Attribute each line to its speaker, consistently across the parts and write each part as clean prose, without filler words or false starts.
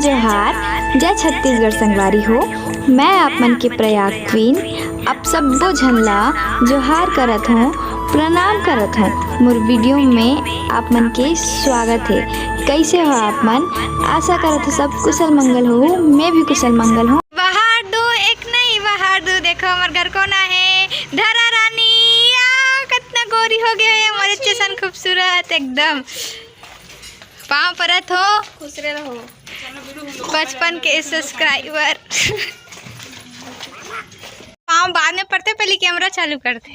Speaker 1: जोहार, जय छत्तीसगढ़ संगवारी हो। मैं आप मन के प्रयाग क्वीन आप सब्बो झन ला जोहार करत हूँ, प्रणाम करत हूँ। मोर वीडियो में आप मन के स्वागत है। कैसे हो आप मन? आशा करत हो सब कुशल मंगल हो। मैं भी कुशल मंगल हूँ। बाहर दो एक नहीं बाहर दो, देखो हमारे घर कौन है? धरा रानी। कितना गोरी हो गया है हमारे चेसन, खूबसूरत एकदम। पाँव परत हो, खुश रहो। 55 के सब्सक्राइबर। पाँव बाद में पड़ते, पहले कैमरा चालू करते।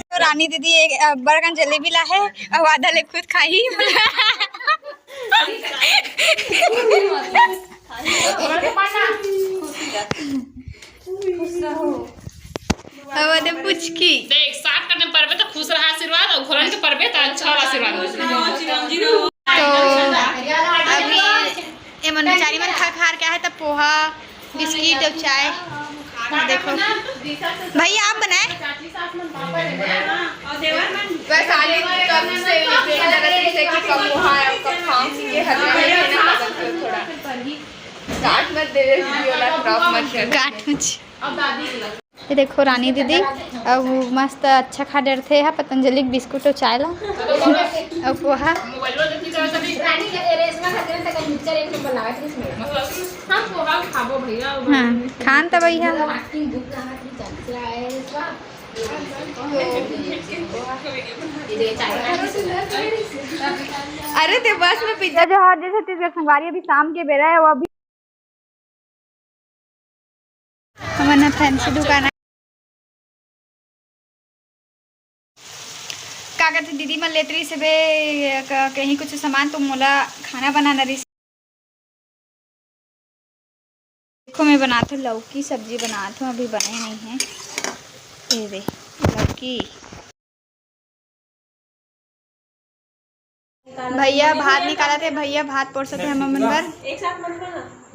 Speaker 1: तो रानी दीदी एक बड़गन जलेबी ला है और आधा ले खुद खाई। अब पुचकी
Speaker 2: देख साथ करने परबे तो खुश रहा आशीर्वाद और घोरन के परबे तो अच्छा आशीर्वाद हो।
Speaker 1: तो अभी ये मन बेचारी मन खा क्या है, तब पोहा बिस्किट और चाय। देखो भैया आप बनाए ये देखो रानी दीदी अब मस्त अच्छा खा डर थे पतंजलि बिस्कुट और चाय ला और पोहा। हाँ खान तब भैया अरे ते बस में पिज्जा जोहार जैसे छत्तीसगढ़ संगवारी। अभी शाम के बेरा है, वो अभी हमारा फैंसी दुकान है। का कहते दीदी मन लेत रही से कहीं कुछ सामान तो मोला खाना बनाना रही। देखो मैं बनाती हूँ लौकी सब्जी बनाती हूँ, अभी बने नहीं है। ये दे लौकी। भैया भात निकाला थे, भैया भात पोरसे थे हम मन पर।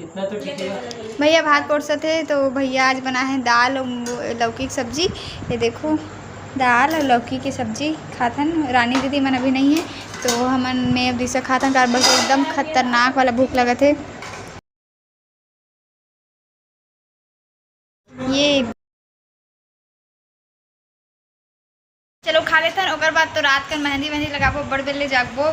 Speaker 3: इतना तो ठीक है।
Speaker 1: भैया भात पोरसे थे तो भैया आज बना है दाल और लौकी की सब्जी। ये देखो दाल और लौकी की सब्जी खाथन। रानी दीदी मन अभी नहीं है तो हमन में अब दिशा खाथन कार बस एकदम खतरनाक वाला भूख लगा थे। ये चलो खा लेते हैं, ओकर बाद तो रात कर मेहंदी वेहंदी लगाबो, बड़ बेले जागबो।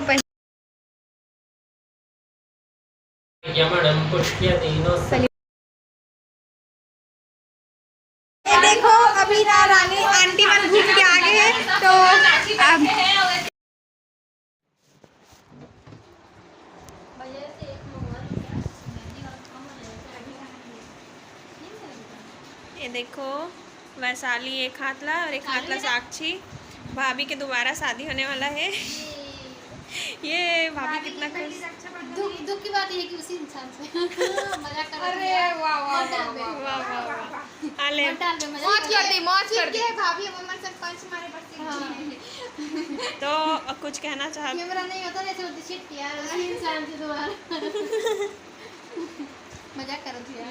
Speaker 1: देखो अभी ना रानी आंटी मन घूम के आगे है तो अब
Speaker 2: ये देखो वैशाली एक हाथला और एक हाथला साक्षी। भाभी के दोबारा शादी होने वाला है। ये भाभी कितना खुश।
Speaker 4: दुख की बात ये है कि उसी इंसान से मजाक कर रहे हैं।
Speaker 2: अरे वाह वाह वाह वाह आले
Speaker 1: मौज कर दी, मौज कर दी। भाभी हमर सरपंच मारे बस
Speaker 2: तो कुछ कहना चाहते?
Speaker 4: कैमरा नहीं होता ऐसे होती शिट यार, उसी इंसान से दोबारा मजाक कर रही है।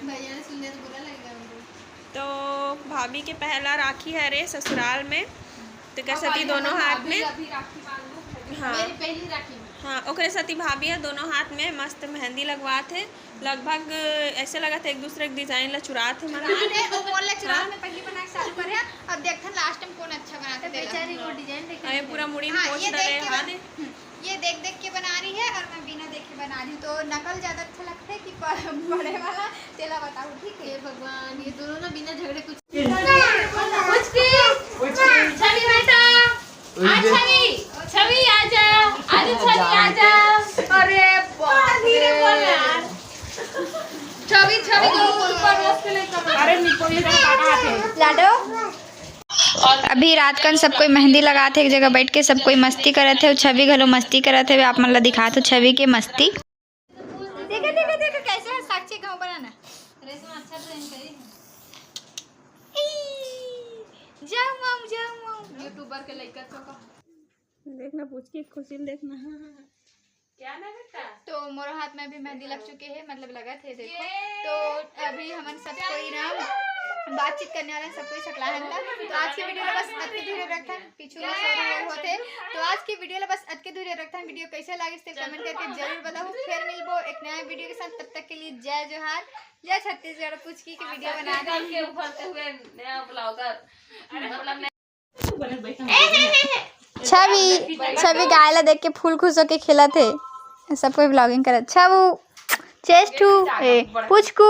Speaker 4: भैया ने सुनने तो बुरा लगेगा उनको।
Speaker 2: तो भाभी के पहला राखी है रे ससुराल में, तो कह सती दोनों हाथ में। हाँ
Speaker 4: मेरी पहली राखी।
Speaker 2: हाँ ओकरे सती भाभी है, दोनों हाथ में मस्त मेहंदी लगवा थे। लगभग ऐसे लगा था एक दूसरे के डिजाइन ला चुरा थे मन
Speaker 1: में पहली बना चालू करे। अब देखन लास्ट में कौन अच्छा बनाते
Speaker 4: बेचारी वो डिजाइन देख
Speaker 2: ये पूरा मुड़ी में पोंछ डाले हाँ ने।
Speaker 1: ये देख देख के बना रही है और मैं बिना देखे बना रही हूँ, तो नकल ज्यादा अच्छा लगता है कि बड़े वाला। चला बताओ ठीक है।
Speaker 4: भगवान ये दोनों ना बिना झगड़े कुछ छवि आजा छवि आजा।
Speaker 1: अरे
Speaker 4: धीरे बोल यार।
Speaker 1: छवि छवि लाडो। अभी रात कन सब कोई मेहंदी लगा थे, एक जगह बैठ के सब कोई मस्ती करे थे। छवि घलो मस्ती करे थे। आप मन ला दिखा तो छवि के मस्ती देखो देखो देखो कैसे है साक्षी गाँव बनाना।
Speaker 4: रेशमा अच्छा ट्रेन करी
Speaker 1: जाऊँ
Speaker 4: यूट्यूबर के लड़का चौका
Speaker 2: देखना पूछ के खुशी देखना।
Speaker 4: क्या ना बेटा।
Speaker 1: तो मोर हाथ में भी मेहंदी लग चुके हैं, मतलब लगा थे देखो। तो अभी हम सब कोई ना बातचीत करने वाले सब कोई सकला है। तो आज की वीडियो बस अति धीरे रखा पीछू होते। तो आज आज की वीडियो ला बस अतके दूर रखता हूं। वीडियो कैसे लगी इसे कमेंट करके जरूर बताओ। फिर मिलबो एक नया वीडियो के साथ, तब तक के लिए जय जोहार, जय छत्तीसगढ़। कुछ की वीडियो बना
Speaker 3: के उभरते हुए नया ब्लॉगर मतलब
Speaker 1: छवि गायला देख के फूल खुश होके खेला थे। सब कोई ब्लॉगिंग कर। छवु चेस्ट टू पुचकू